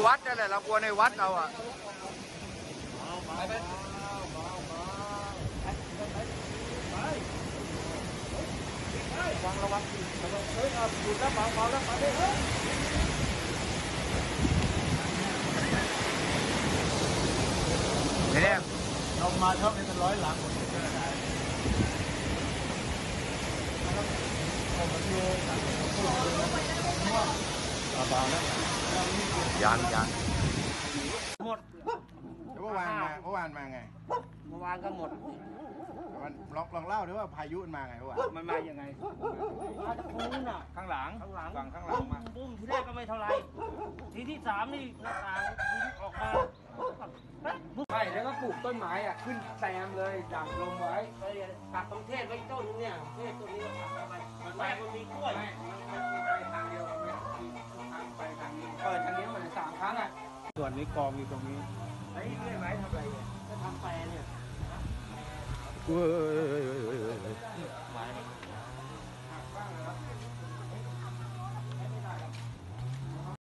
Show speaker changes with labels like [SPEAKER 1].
[SPEAKER 1] วัดนั่นแหละเรากลัวในวัดเราอ่ะระวังเฮ้ยหยุดแล้วเบาแล้วมาเลยเนี่ยเรามาชอบเป็นร้อยหลังยังหมดเมื่อวานมาไงเมื่อวานก็หมดมันลองเล่าด้วยว่าพายุมันมาไงวะมันมายังไงมาจากนู้นน่ะข้างหลังฝั่งข้างหลังมาปุ้มทีแรกก็ไม่เท่าไรทีที่สามนี่หน้าต่างออกมาใช่แล้วก็ปลูกต้นไม้อ่ะขึ้นแซมเลยดักลมไว้ตัดตรงเทศไว้ต้นเนี่ยเทศต้นนี้ตัดไปมันมีกล้วยมันไปทางเดียวกันไหมทางไปทางนี้ทางนี้มัน3 ครั้งอ่ะส่วนนี้กองอยู่ตรงนี้ไอ้เรื่อยไม้ทำอะไรเนี่ยก็ทำแปลเนี่ย